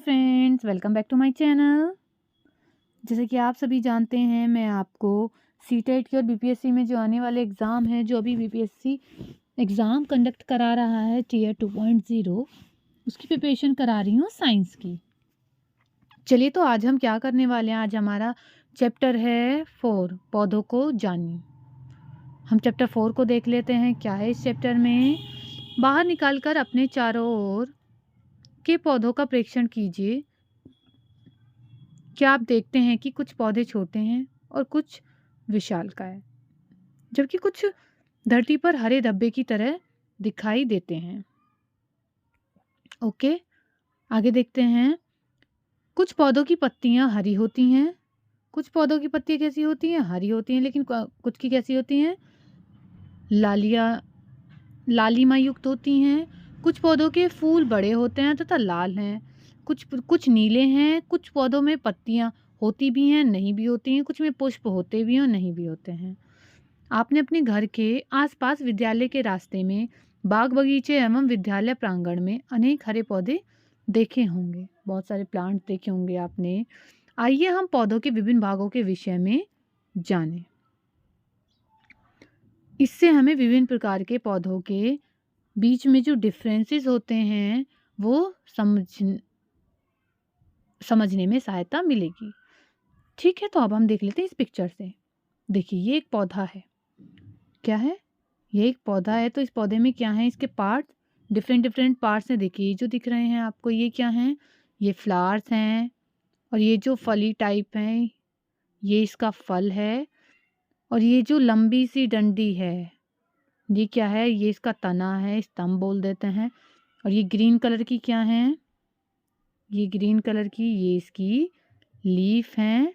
Friends, welcome back to my channel. जैसे कि आप सभी जानते हैं, मैं आपको सीटेट की और बीपीएससी में जो आने वाले एग्ज़ाम हैं, जो अभी बीपीएससी एग्ज़ाम कंडक्ट करा रहा है टीयर 2.0, उसकी प्रिपरेशन करा रही हूँ साइंस की। चलिए, तो आज हम क्या करने वाले हैं। आज हमारा चैप्टर है 4, पौधों को जानिए। हम चैप्टर 4 को देख लेते हैं। क्या है इस चैप्टर में। बाहर निकालकर अपने चारों ओर के पौधों का प्रेक्षण कीजिए। क्या आप देखते हैं कि कुछ पौधे छोटे हैं और कुछ विशालकाय, जबकि कुछ धरती पर हरे धब्बे की तरह दिखाई देते हैं। ओके, आगे देखते हैं। कुछ पौधों की पत्तियां हरी होती हैं। कुछ पौधों की पत्तियां कैसी होती हैं? हरी होती हैं, लेकिन कुछ की कैसी होती हैं? लालिमा युक्त होती हैं। कुछ पौधों के फूल बड़े होते हैं तथा लाल हैं। कुछ कुछ नीले हैं। कुछ पौधों में पत्तियां होती भी हैं, नहीं भी होती हैं। कुछ में पुष्प होते भी हैं और नहीं भी होते हैं। आपने अपने घर के आसपास विद्यालय के रास्ते में, बाग बगीचे एवं विद्यालय प्रांगण में अनेक हरे पौधे देखे होंगे। बहुत सारे प्लांट देखे होंगे आपने। आइए हम पौधों के विभिन्न भागों के विषय में जानें। इससे हमें विभिन्न प्रकार के पौधों के बीच में जो डिफरेंसेस होते हैं वो समझने में सहायता मिलेगी। ठीक है, तो अब हम देख लेते हैं इस पिक्चर से। देखिए, ये एक पौधा है। क्या है? ये एक पौधा है। तो इस पौधे में क्या है? इसके पार्ट, डिफरेंट डिफरेंट पार्ट्स हैं। देखिए, जो दिख रहे हैं आपको, ये क्या हैं? ये फ्लावर्स हैं। और ये जो फली टाइप हैं, ये इसका फल है। और ये जो लंबी सी डंडी है, ये क्या है? ये इसका तना है, स्तंभ बोल देते हैं। और ये ग्रीन कलर की क्या है? ये ग्रीन कलर की ये इसकी लीफ हैं।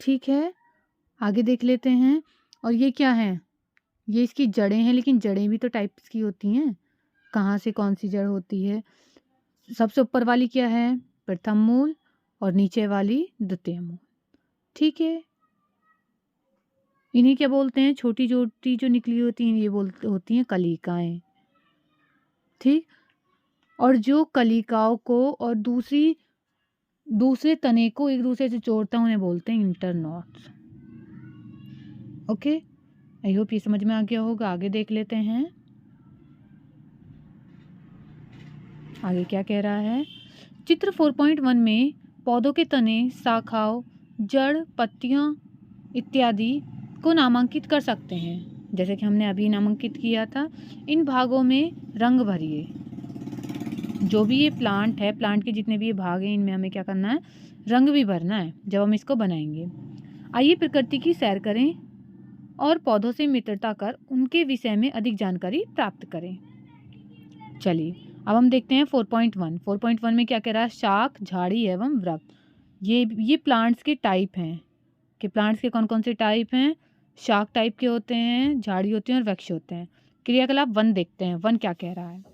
ठीक है, आगे देख लेते हैं। और ये क्या है? ये इसकी जड़ें हैं, लेकिन जड़ें भी तो टाइप्स की होती हैं। कहाँ से कौन सी जड़ होती है? सबसे ऊपर वाली क्या है? प्रथम मूल। और नीचे वाली द्वितीय मूल। ठीक है, इन्हें क्या बोलते हैं? छोटी छोटी जो निकली होती हैं, ये होती हैं कलिकाएं। ठीक, और जो कलिकाओं को और दूसरे तने को एक दूसरे से जोड़ता है, उन्हें बोलते हैं इंटरनॉड्स। ओके, आई होप ये समझ में आ गया होगा। आगे देख लेते हैं, आगे क्या कह रहा है। चित्र 4.1 में पौधों के तने, शाखाओं, जड़, पत्तियां इत्यादि को नामांकित कर सकते हैं, जैसे कि हमने अभी नामांकित किया था। इन भागों में रंग भरिए। जो भी ये प्लांट है, प्लांट के जितने भी ये भाग हैं, इनमें हमें क्या करना है? रंग भी भरना है जब हम इसको बनाएंगे। आइए प्रकृति की सैर करें और पौधों से मित्रता कर उनके विषय में अधिक जानकारी प्राप्त करें। चलिए, अब हम देखते हैं 4.1। 4.1 में क्या कह रहा है? शाख, झाड़ी एवं वृक्ष। ये प्लांट्स के टाइप हैं कि प्लांट्स के कौन कौन से टाइप हैं। शाख टाइप के होते हैं, झाड़ी होती हैं और वृक्ष होते हैं। क्रियाकलाप 1 देखते हैं। 1 क्या कह रहा है?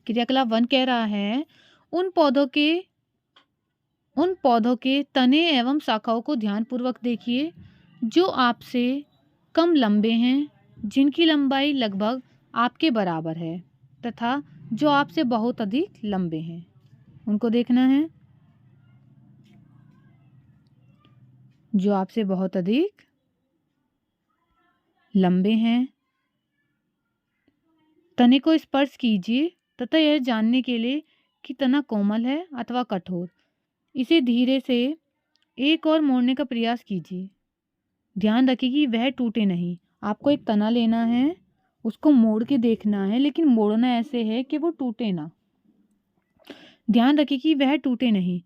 क्रियाकलाप 1 कह रहा है, उन पौधों के तने एवं शाखाओं को ध्यानपूर्वक देखिए जो आपसे कम लंबे हैं, जिनकी लंबाई लगभग आपके बराबर है, तथा जो आपसे बहुत अधिक लंबे हैं, उनको देखना है। जो आपसे बहुत अधिक लंबे हैं। तने को स्पर्श कीजिए तथा यह जानने के लिए कि तना कोमल है अथवा कठोर। इसे धीरे से एक और मोड़ने का प्रयास कीजिए। ध्यान रखिए कि वह टूटे नहीं। आपको एक तना लेना है, उसको मोड़ के देखना है, लेकिन मोड़ना ऐसे है कि वो टूटे ना। ध्यान रखिए कि वह टूटे नहीं।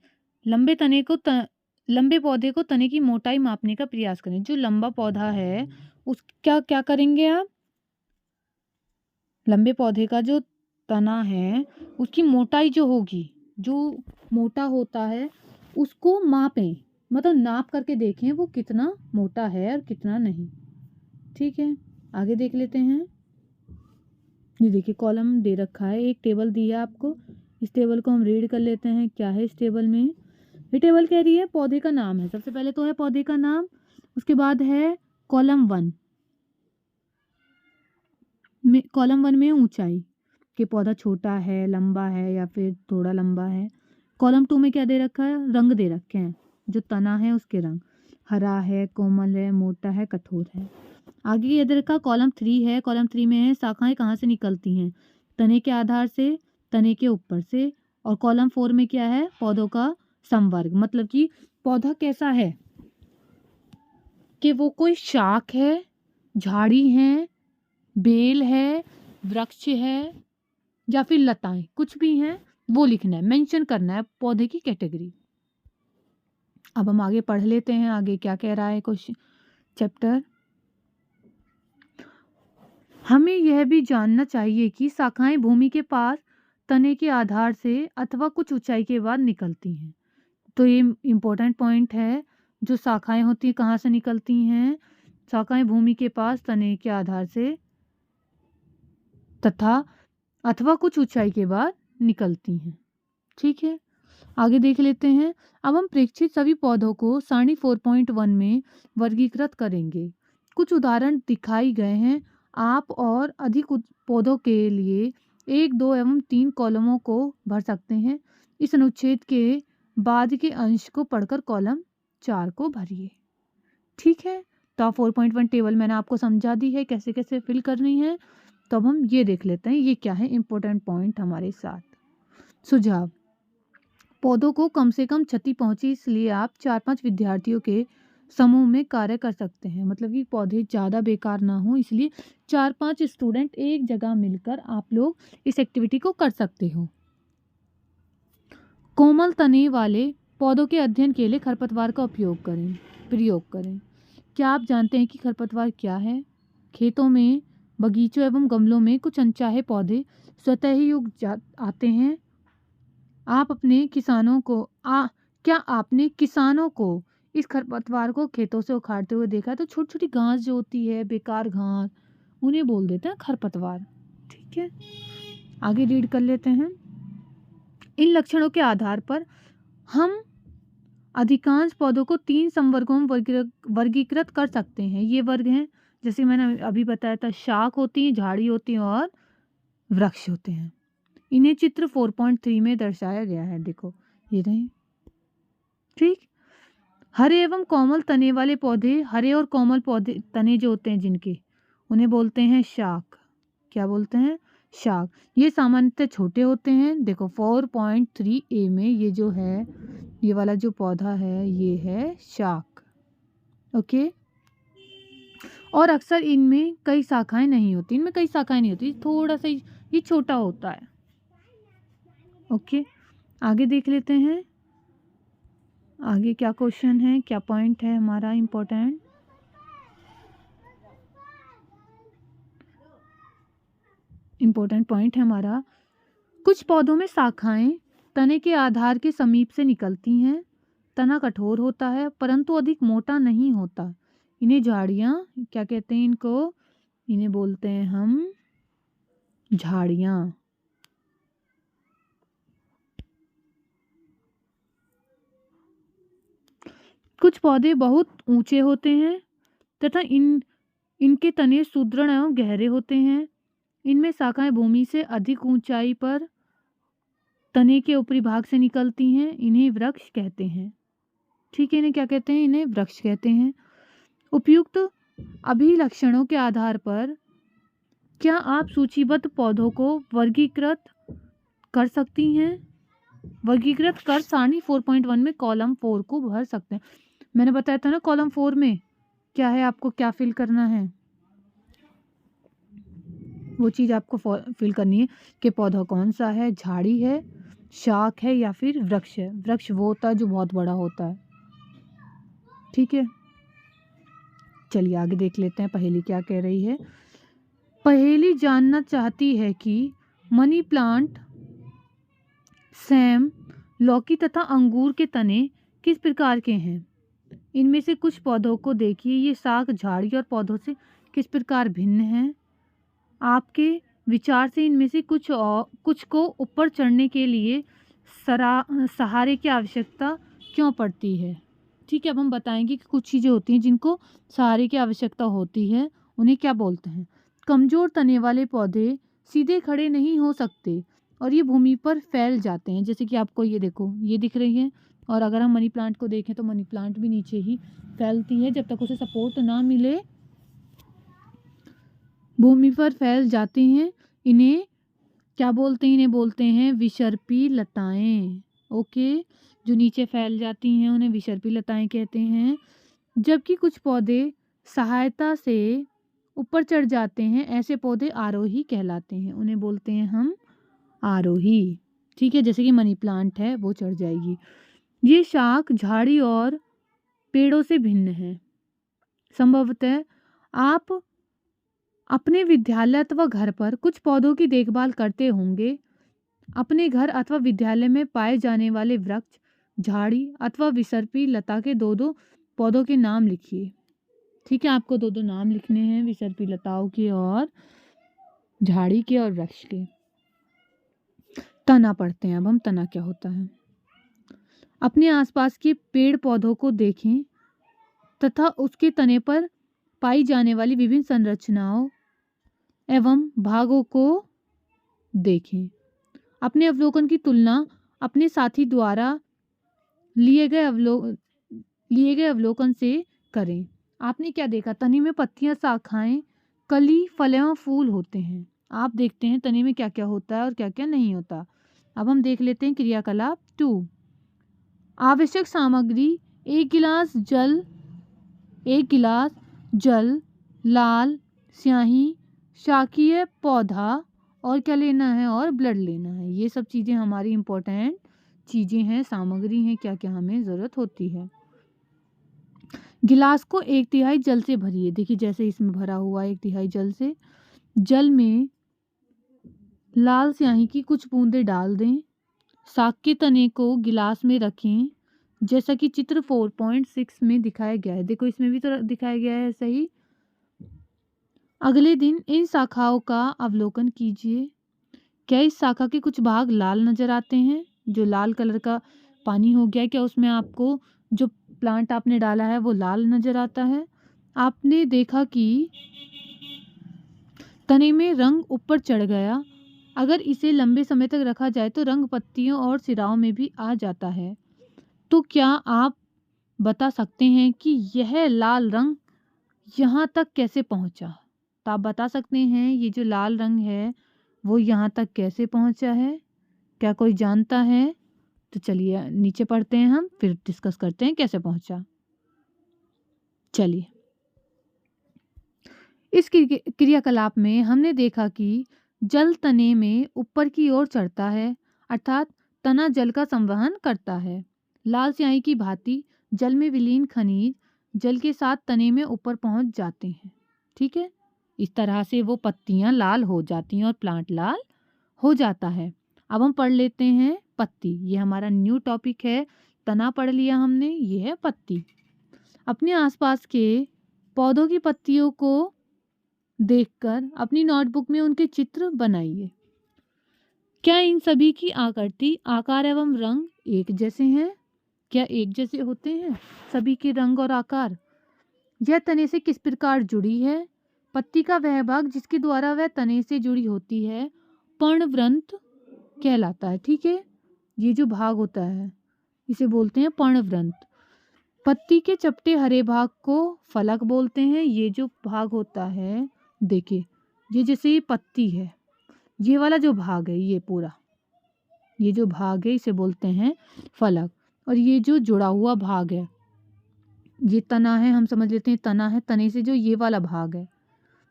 लंबे पौधे को तने की मोटाई मापने का प्रयास करें। जो लंबा पौधा है, उसका क्या करेंगे आप? लंबे पौधे का जो तना है, उसकी मोटाई जो होगी, जो मोटा होता है, उसको मापें। मतलब नाप करके देखें वो कितना मोटा है और कितना नहीं। ठीक है, आगे देख लेते हैं। ये देखिए, कॉलम दे रखा है, एक टेबल दी है आपको। इस टेबल को हम रीड कर लेते हैं। क्या है इस टेबल में? ये टेबल कह रही है पौधे का नाम है। सबसे पहले तो है पौधे का नाम, उसके बाद है कॉलम 1 में ऊंचाई कि पौधा छोटा है, लंबा है या फिर थोड़ा लंबा है। कॉलम 2 में क्या दे रखा है, रंग दे रखे हैं, जो तना है उसके रंग, हरा है, कोमल है, मोटा है, कठोर है। आगे ये दे रखा कॉलम 3 है, कॉलम 3 में है शाखाएं कहाँ से निकलती हैं, तने के आधार से, तने के ऊपर से। और कॉलम 4 में क्या है, पौधों का संवर्ग, मतलब कि पौधा कैसा है, कि वो कोई शाख है, झाड़ी है, बेल है, वृक्ष है, या फिर लताएं, कुछ भी हैं वो लिखना है, मेंशन करना है पौधे की कैटेगरी। अब हम आगे पढ़ लेते हैं, आगे क्या कह रहा है क्वेश्चन चैप्टर। हमें यह भी जानना चाहिए कि शाखाएं भूमि के पास तने के आधार से अथवा कुछ ऊंचाई के बाद निकलती हैं। तो ये इम्पोर्टेंट पॉइंट है, जो शाखाएं होती हैं कहाँ से निकलती हैं, शाखाएं भूमि के पास तने के आधार से तथा अथवा कुछ ऊंचाई के बाद निकलती हैं। ठीक है, आगे देख लेते हैं। अब हम प्रेक्षित सभी पौधों को सारणी 4.1 में वर्गीकृत करेंगे। कुछ उदाहरण दिखाई गए हैं। आप और अधिक पौधों के लिए 1, 2 एवं 3 कॉलमों को भर सकते हैं। इस अनुच्छेद के बाद के अंश को पढ़कर कॉलम 4 को भरिए। ठीक है, तो 4.1 टेबल मैंने आपको समझा दी है कैसे कैसे फिल करनी है। तो अब हम ये देख लेते हैं, ये क्या है इम्पोर्टेंट पॉइंट हमारे साथ। सुझाव, पौधों को कम से कम क्षति पहुंचे, इसलिए आप 4-5 विद्यार्थियों के समूह में कार्य कर सकते हैं। मतलब कि पौधे ज़्यादा बेकार ना हो, इसलिए 4-5 स्टूडेंट एक जगह मिलकर आप लोग इस एक्टिविटी को कर सकते हो। कोमल तने वाले पौधों के अध्ययन के लिए खरपतवार का प्रयोग करें। क्या आप जानते हैं कि खरपतवार क्या है? खेतों में, बगीचों एवं गमलों में कुछ अनचाहे पौधे स्वतः ही आते हैं। क्या आपने किसानों को इस खरपतवार को खेतों से उखाड़ते हुए देखा है? तो छोटी छोटी घास जो होती है, बेकार घास, उन्हें बोल देते हैं खरपतवार। ठीक है, आगे रीड कर लेते हैं। इन लक्षणों के आधार पर हम अधिकांश पौधों को 3 संवर्गों में वर्गीकृत कर सकते हैं। ये वर्ग हैं, जैसे मैंने अभी बताया था, शाख होती है, झाड़ी होती है और वृक्ष होते हैं। इन्हें चित्र 4.3 में दर्शाया गया है, देखो ये रहे। ठीक, हरे एवं कोमल तने वाले पौधे, हरे और कोमल पौधे तने जो होते हैं जिनके, उन्हें बोलते हैं शाख। क्या बोलते हैं? शाख। ये सामान्यतः छोटे होते हैं। देखो 4.3a में ये जो है, ये वाला जो पौधा है ये है शाख। ओके, और अक्सर इनमें कई शाखाएं नहीं होती, थोड़ा सा ये छोटा होता है। ओके, आगे देख लेते हैं, आगे क्या क्वेश्चन है, क्या पॉइंट है हमारा इम्पोर्टेंट। पॉइंट है हमारा, कुछ पौधों में शाखाएं तने के आधार के समीप से निकलती हैं। तना कठोर होता है परंतु अधिक मोटा नहीं होता। इन्हें झाड़ियाँ क्या कहते हैं? इन्हें बोलते हैं हम झाड़ियाँ। कुछ पौधे बहुत ऊंचे होते हैं तथा इनके तने सुदृढ़ एवं गहरे होते हैं। इनमें शाखाएं भूमि से अधिक ऊंचाई पर तने के ऊपरी भाग से निकलती हैं। इन्हें वृक्ष कहते हैं। ठीक है, इन्हें क्या कहते हैं? इन्हें वृक्ष कहते हैं। उपयुक्त अभिलक्षणों के आधार पर क्या आप सूचीबद्ध पौधों को वर्गीकृत कर सकती हैं? वर्गीकृत कर सारणी 4.1 में कॉलम 4 को भर सकते हैं। मैंने बताया था ना, कॉलम 4 में क्या है, आपको क्या फिल करना है, वो चीज़ आपको फिल करनी है कि पौधा कौन सा है, झाड़ी है, शाख है या फिर वृक्ष है। वृक्ष वो होता है जो बहुत बड़ा होता है। ठीक है, चलिए आगे देख लेते हैं पहेली क्या कह रही है। पहेली जानना चाहती है कि मनी प्लांट, सैम, लौकी तथा अंगूर के तने किस प्रकार के हैं? इनमें से कुछ पौधों को देखिए, ये शाख, झाड़ी और पौधों से किस प्रकार भिन्न हैं? आपके विचार से इनमें से कुछ को ऊपर चढ़ने के लिए सहारे की आवश्यकता क्यों पड़ती है? ठीक है, अब हम बताएंगे कि कुछ चीज़ें होती हैं जिनको सहारे की आवश्यकता होती है, उन्हें क्या बोलते हैं। कमज़ोर तने वाले पौधे सीधे खड़े नहीं हो सकते, और ये भूमि पर फैल जाते हैं। जैसे कि आपको ये देखो, ये दिख रही है, और अगर हम मनी प्लांट को देखें तो मनी प्लांट भी नीचे ही फैलती है, जब तक उसे सपोर्ट ना मिले भूमि पर फैल जाती हैं। इन्हें क्या बोलते हैं? इन्हें बोलते हैं विसर्पी लताएं। ओके, जो नीचे फैल जाती हैं उन्हें विसर्पी लताएं कहते हैं। जबकि कुछ पौधे सहायता से ऊपर चढ़ जाते हैं, ऐसे पौधे आरोही कहलाते हैं, उन्हें बोलते हैं हम आरोही। ठीक है, जैसे कि मनी प्लांट है, वो चढ़ जाएगी। ये शाख झाड़ी और पेड़ों से भिन्न है। संभवतः आप अपने विद्यालय अथवा घर पर कुछ पौधों की देखभाल करते होंगे। अपने घर अथवा विद्यालय में पाए जाने वाले वृक्ष, झाड़ी अथवा विसर्पी लता के दो दो पौधों के नाम लिखिए। ठीक है, आपको दो दो नाम लिखने हैं, विसर्पी लताओं के और झाड़ी के और वृक्ष के। तना पढ़ते हैं अब हम, तना क्या होता है। अपने आसपास के पेड़ पौधों को देखें तथा उसके तने पर पाई जाने वाली विभिन्न संरचनाओं एवं भागों को देखें। अपने अवलोकन की तुलना अपने साथी द्वारा लिए गए अवलोकन से करें। आपने क्या देखा? तने में पत्तियां, शाखाएं, कली, फल एवं फूल होते हैं। आप देखते हैं तने में क्या क्या होता है और क्या क्या नहीं होता। अब हम देख लेते हैं क्रियाकलाप 2। आवश्यक सामग्री: एक गिलास जल, लाल स्याही, शाकीय पौधा, और क्या लेना है? और ब्लड लेना है। ये सब चीज़ें हमारी इम्पोर्टेंट चीज़ें हैं, सामग्री हैं, क्या क्या हमें ज़रूरत होती है। गिलास को 1/3 जल से भरिए। देखिए जैसे इसमें भरा हुआ 1/3 जल से। जल में लाल स्याही की कुछ बूंदें डाल दें। साग के तने को गिलास में रखें, जैसा कि चित्र 4.6 में दिखाया गया है। देखो इसमें भी तो दिखाया गया है सही। अगले दिन इन शाखाओं का अवलोकन कीजिए। क्या इस शाखा के कुछ भाग लाल नजर आते हैं? जो लाल कलर का पानी हो गया, क्या उसमें आपको जो प्लांट आपने डाला है वो लाल नजर आता है? आपने देखा कि तने में रंग ऊपर चढ़ गया। अगर इसे लंबे समय तक रखा जाए तो रंग पत्तियों और सिराओं में भी आ जाता है। तो क्या आप बता सकते हैं कि यह लाल रंग यहाँ तक कैसे पहुँचा? तो आप बता सकते हैं ये जो लाल रंग है वो यहाँ तक कैसे पहुँचा है? क्या कोई जानता है? तो चलिए नीचे पढ़ते हैं, हम फिर डिस्कस करते हैं कैसे पहुँचा। चलिए, इस क्रियाकलाप में हमने देखा कि जल तने में ऊपर की ओर चढ़ता है, अर्थात तना जल का संवहन करता है। लाल स्याही की भांति जल में विलीन खनिज जल के साथ तने में ऊपर पहुंच जाते हैं। ठीक है, इस तरह से वो पत्तियां लाल हो जाती हैं और प्लांट लाल हो जाता है। अब हम पढ़ लेते हैं पत्ती। ये हमारा न्यू टॉपिक है। तना पढ़ लिया हमने, ये है पत्ती। अपने आसपास के पौधों की पत्तियों को देखकर अपनी नोटबुक में उनके चित्र बनाइए। क्या इन सभी की आकृति, आकार एवं रंग एक जैसे हैं? क्या एक जैसे होते हैं सभी के रंग और आकार? यह तने से किस प्रकार जुड़ी है? पत्ती का वह भाग जिसके द्वारा वह तने से जुड़ी होती है पर्णवृंत कहलाता है। ठीक है, ये जो भाग होता है इसे बोलते हैं पर्णवृंत। पत्ती के चपटे हरे भाग को फलक बोलते हैं। ये जो भाग होता है, देखिए ये जैसे ये पत्ती है, ये वाला जो भाग है, ये पूरा ये जो भाग है इसे बोलते हैं फलक। और ये जो जुड़ा हुआ भाग है, ये तना है, हम समझ लेते हैं तना है। तने से जो ये वाला भाग है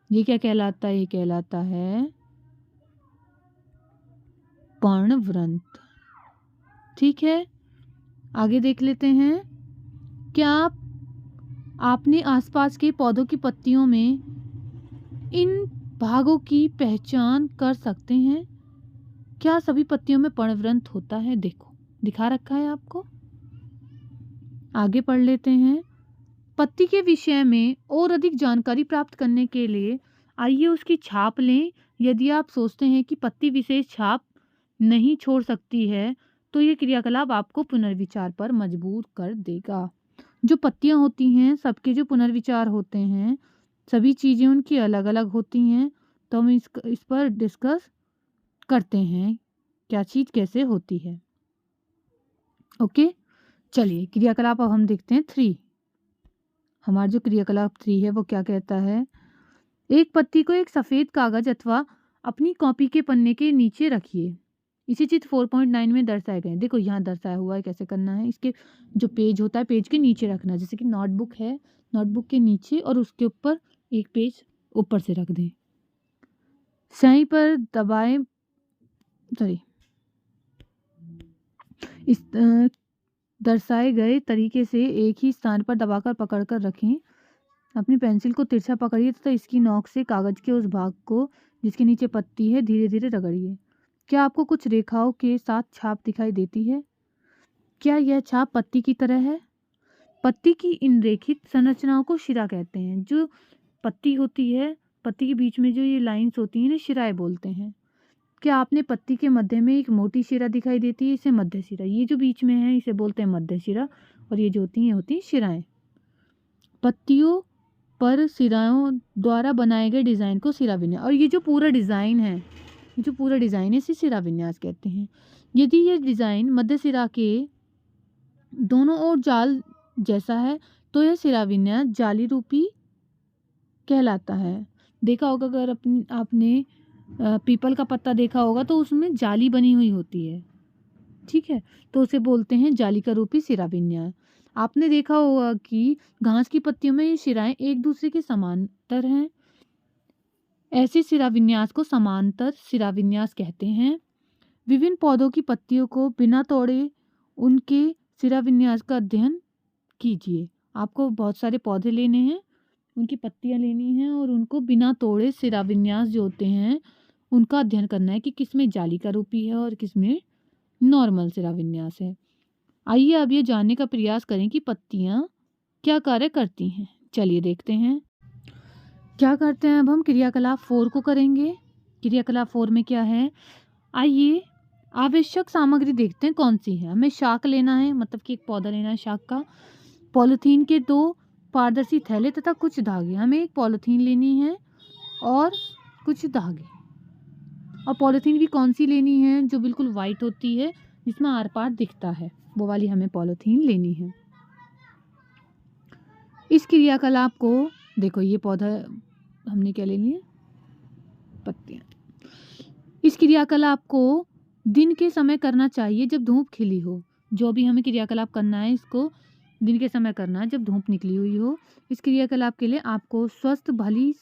ये क्या कहलाता है? ये कहलाता है पर्णवृंत। ठीक है, आगे देख लेते हैं। क्या आपने आसपास के पौधों की पत्तियों में इन भागों की पहचान कर सकते हैं? क्या सभी पत्तियों में पर्णवृंत होता है? देखो दिखा रखा है आपको। आगे पढ़ लेते हैं। पत्ती के विषय में और अधिक जानकारी प्राप्त करने के लिए आइए उसकी छाप लें। यदि आप सोचते हैं कि पत्ती विशेष छाप नहीं छोड़ सकती है तो ये क्रियाकलाप आपको पुनर्विचार पर मजबूर कर देगा। जो पत्तियां होती हैं सबके जो पुनर्विचार होते हैं, सभी चीज़ें उनकी अलग अलग होती हैं। तो हम इस पर डिस्कस करते हैं क्या चीज़ कैसे होती है। ओके, चलिए क्रियाकलाप अब हम देखते हैं 3। हमारा जो क्रियाकलाप 3 है वो क्या कहता है, एक पत्ती को एक सफ़ेद कागज़ अथवा अपनी कॉपी के पन्ने के नीचे रखिए। इसी चित्र 4.9 में दर्शाए गए हैं। देखो यहाँ दर्शाया हुआ है कैसे करना है। इसके जो पेज होता है पेज के नीचे रखना है, जैसे कि नोटबुक है, नोटबुक के नीचे और उसके ऊपर एक पेज ऊपर से रख दें। स्याही पर दबाएं, सॉरी, इस दर्शाए गए तरीके से एक ही स्थान पर दबाकर पकड़कर रखें। अपनी पेंसिल को तिरछा पकड़िए तथा इसकी नोक से कागज के उस भाग को जिसके नीचे पत्ती है धीरे धीरे रगड़िए। क्या आपको कुछ रेखाओं के साथ छाप दिखाई देती है? क्या यह छाप पत्ती की तरह है? पत्ती की इन रेखित संरचनाओं को शिरा कहते हैं। जो पत्ती होती है, पत्ती के बीच में जो ये लाइंस होती हैं इन्हें शिराएं बोलते हैं। क्या आपने पत्ती के मध्य में एक मोटी शिरा दिखाई देती है? इसे मध्य शिरा, ये जो बीच में है इसे बोलते हैं मध्य शिरा, और ये जो होती हैं होती हैं शिराएं। पत्तियों पर सिराओं द्वारा बनाए गए डिज़ाइन को सिरा विन्यास, और ये जो पूरा डिज़ाइन है, ये जो पूरा डिज़ाइन है इसे सिरा विन्यास कहते हैं। यदि ये डिज़ाइन मध्य सिरा के दोनों ओर जाल जैसा है तो यह सिरा विन्यास जाली रूपी कहलाता है। देखा होगा अगर आपने पीपल का पत्ता देखा होगा तो उसमें जाली बनी हुई होती है, ठीक है, तो उसे बोलते हैं जाली का रूपी सिरा विन्यास। आपने देखा होगा कि घास की पत्तियों में ये शिराएं एक दूसरे के समांतर हैं। ऐसे सिरा विन्यास को समांतर सिरा विन्यास कहते हैं। विभिन्न पौधों की पत्तियों को बिना तोड़े उनके सिरा विन्यास का अध्ययन कीजिए। आपको बहुत सारे पौधे लेने हैं, उनकी पत्तियां लेनी हैं और उनको बिना तोड़े सिरा विन्यास जो होते हैं उनका अध्ययन करना है कि किसमें जाली का रूपी है और किसमें नॉर्मल सिरा विन्यास है। आइए अब ये जानने का प्रयास करें कि पत्तियां क्या कार्य करती हैं। चलिए देखते हैं क्या करते हैं। अब हम क्रियाकलाप 4 को करेंगे। क्रियाकलाप 4 में क्या है, आइए आवश्यक सामग्री देखते हैं कौन सी है। हमें शाक लेना है, मतलब कि एक पौधा लेना है शाक का, पॉलीथीन के 2 पारदर्शी थैले तथा कुछ धागे। हमें एक पॉलीथीन लेनी है और कुछ धागे, और पॉलीथीन भी कौन सी लेनी है, जो बिल्कुल वाइट होती है जिसमें आर पार दिखता है, वो वाली हमें पॉलीथीन लेनी है। इस क्रियाकलाप को देखो, ये पौधा हमने क्या ले लिया, पत्तियां। इस क्रियाकलाप को दिन के समय करना चाहिए जब धूप खिली हो। जो भी हमें क्रियाकलाप करना है इसको दिन के समय करना है जब धूप निकली हुई हो। इस क्रियाकलाप के लिए आपको स्वस्थ भली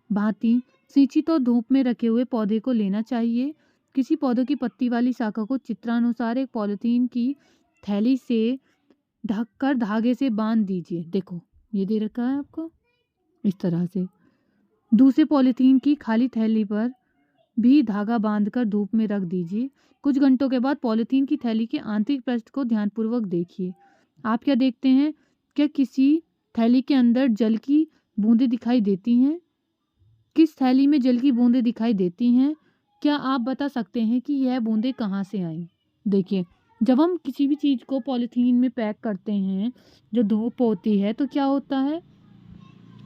भांति सिंचित और धूप में रखे हुए पौधे को लेना चाहिए। किसी पौधे की पत्ती वाली शाखा को चित्रानुसार एक पॉलीथीन की थैली से ढककर धागे से बांध दीजिए। देखो ये दे रखा है आपको, इस तरह से दूसरे पॉलीथीन की खाली थैली पर भी धागा बांधकर धूप में रख दीजिए। कुछ घंटों के बाद पॉलीथीन की थैली के आंतरिक पृष्ठ को ध्यानपूर्वक देखिए। आप क्या देखते हैं, क्या किसी थैली के अंदर जल की बूंदें दिखाई देती हैं? किस थैली में जल की बूंदें दिखाई देती हैं? क्या आप बता सकते हैं कि यह बूंदें कहाँ से आईं? देखिए, जब हम किसी भी चीज़ को पॉलीथीन में पैक करते हैं, जो धूप होती है, तो क्या होता है,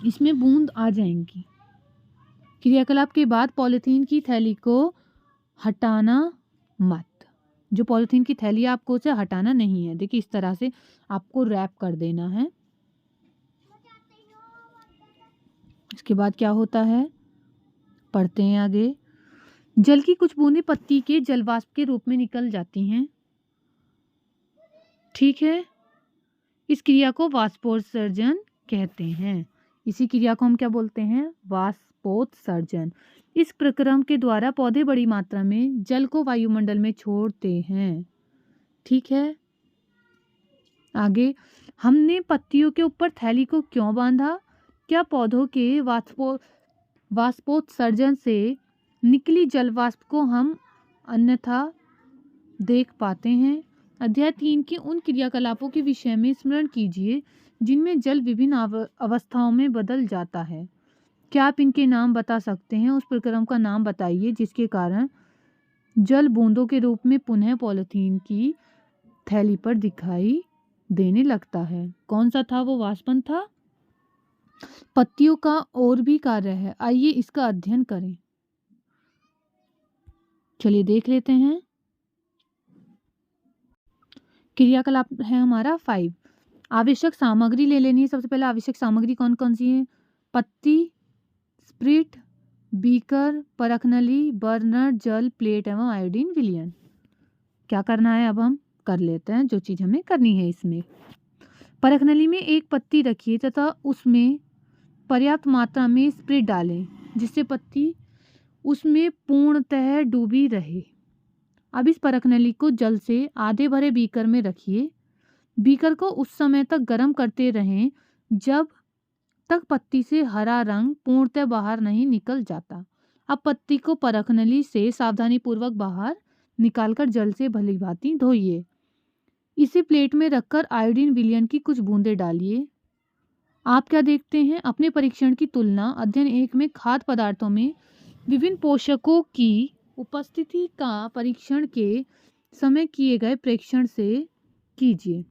इसमें बूंद आ जाएंगी। क्रियाकलाप के बाद पॉलीथीन की थैली को हटाना मत। जो पॉलीथीन की थैली है आपको उसे हटाना नहीं है। देखिए इस तरह से आपको रैप कर देना है। इसके बाद क्या होता है, पढ़ते हैं आगे। जल की कुछ बूंदें पत्ती के जलवाष्प के रूप में निकल जाती हैं, ठीक है। इस क्रिया को वाष्पोत्सर्जन कहते हैं। इसी क्रिया को हम क्या बोलते हैं, वाष्पोत्सर्जन। इस प्रक्रम के द्वारा पौधे बड़ी मात्रा में जल को वायुमंडल में छोड़ते हैं, ठीक है। आगे, हमने पत्तियों के ऊपर थैली को क्यों बांधा? क्या पौधों के वाष्पोत्सर्जन से निकली जल वाष्प को हम अन्यथा देख पाते हैं? अध्याय 3 के उन क्रियाकलापों के विषय में स्मरण कीजिए जिनमें जल विभिन्न अवस्थाओं में बदल जाता है। क्या आप इनके नाम बता सकते हैं? उस प्रक्रम का नाम बताइए जिसके कारण जल बूंदों के रूप में पुनः पॉलीथीन की थैली पर दिखाई देने लगता है। कौन सा था वो? वाष्पन था। पत्तियों का और भी कार्य है, आइए इसका अध्ययन करें। चलिए देख लेते हैं। क्रियाकलाप है हमारा 5। आवश्यक सामग्री ले लेनी है। सबसे पहले आवश्यक सामग्री कौन कौन सी है? पत्ती, स्प्रिट, बीकर, परखनली, बर्नर, जल, प्लेट एवं आयोडीन विलयन। क्या करना है अब हम कर लेते हैं जो चीज़ हमें करनी है। इसमें परखनली में एक पत्ती रखिए तथा उसमें पर्याप्त मात्रा में स्प्रिट डालें जिससे पत्ती उसमें पूर्णतः डूबी रहे। अब इस परखनली को जल से आधे भरे बीकर में रखिए। बीकर को उस समय तक गर्म करते रहें जब तक पत्ती से हरा रंग पूर्णतः बाहर नहीं निकल जाता। अब पत्ती को परखनली से सावधानीपूर्वक बाहर निकालकर जल से भली भांति धोइए। इसे प्लेट में रखकर आयोडीन विलयन की कुछ बूंदें डालिए। आप क्या देखते हैं? अपने परीक्षण की तुलना अध्ययन 1 में खाद्य पदार्थों में विभिन्न पोषकों की उपस्थिति का परीक्षण के समय किए गए प्रेक्षण से कीजिए।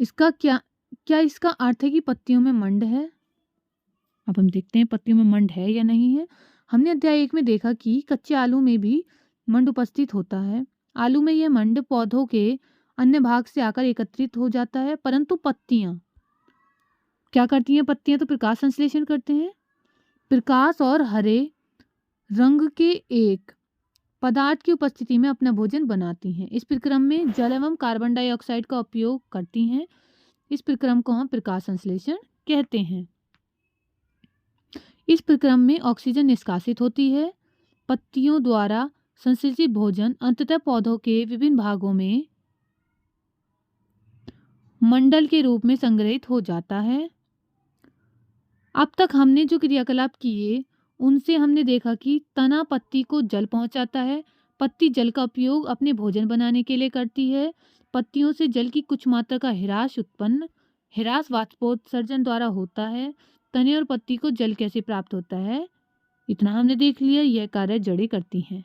इसका क्या इसका अर्थ है कि पत्तियों में मंड है? अब हम देखते हैं पत्तियों में मंड है या नहीं है। हमने अध्याय 1 में देखा कि कच्चे आलू में भी मंड उपस्थित होता है। आलू में यह मंड पौधों के अन्य भाग से आकर एकत्रित हो जाता है, परंतु पत्तियां क्या करती हैं? पत्तियां तो प्रकाश संश्लेषण करते हैं। प्रकाश और हरे रंग के एक पदार्थ की उपस्थिति में अपना भोजन बनाती हैं। इस प्रक्रम में जल एवं कार्बन डाइऑक्साइड का उपयोग करती हैं। इस प्रक्रम को हम प्रकाश संश्लेषण कहते हैं। इस प्रक्रम में ऑक्सीजन निष्कासित होती है। पत्तियों द्वारा संश्लेषित भोजन अंततः पौधों के विभिन्न भागों में मंडल के रूप में संग्रहित हो जाता है। अब तक हमने जो क्रियाकलाप किए उनसे हमने देखा कि तना पत्ती को जल पहुंचाता है। पत्ती जल का उपयोग अपने भोजन बनाने के लिए करती है। पत्तियों से जल की कुछ मात्रा का ह्रास वाष्पोत्सर्जन द्वारा होता है। तने और पत्ती को जल कैसे प्राप्त होता है इतना हमने देख लिया। यह कार्य जड़ें करती हैं।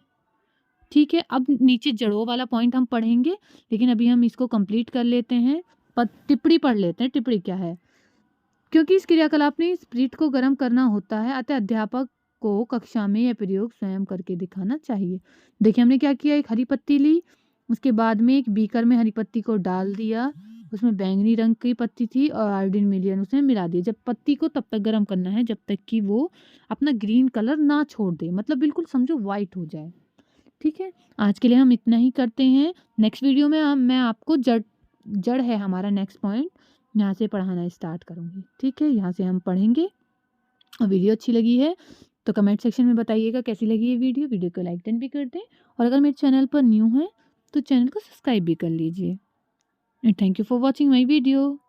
ठीक है, अब नीचे जड़ों वाला पॉइंट हम पढ़ेंगे, लेकिन अभी हम इसको कंप्लीट कर लेते हैं। टिप्पणी पढ़ लेते हैं। टिप्पणी क्या है? क्योंकि इस क्रियाकलाप में स्प्रिट को गर्म करना होता है, अतः अध्यापक को कक्षा में यह प्रयोग स्वयं करके दिखाना चाहिए। देखिए हमने क्या किया, एक हरी पत्ती ली, उसके बाद में एक बीकर में हरी पत्ती को डाल दिया, उसमें बैंगनी रंग की पत्ती थी और आयोडीन विलयन उसमें मिला दिया। जब पत्ती को तब तक गर्म करना है जब तक कि वो अपना ग्रीन कलर ना छोड़ दे, मतलब बिल्कुल समझो वाइट हो जाए। ठीक है, आज के लिए हम इतना ही करते हैं। नेक्स्ट वीडियो में मैं आपको जड़ है हमारा नेक्स्ट पॉइंट, यहाँ से पढ़ाना स्टार्ट करूँगी। ठीक है, यहाँ से हम पढ़ेंगे। और वीडियो अच्छी लगी है तो कमेंट सेक्शन में बताइएगा कैसी लगी ये वीडियो को लाइक डन भी कर दें, और अगर मेरे चैनल पर न्यू है तो चैनल को सब्सक्राइब भी कर लीजिए। Thank you for watching my video.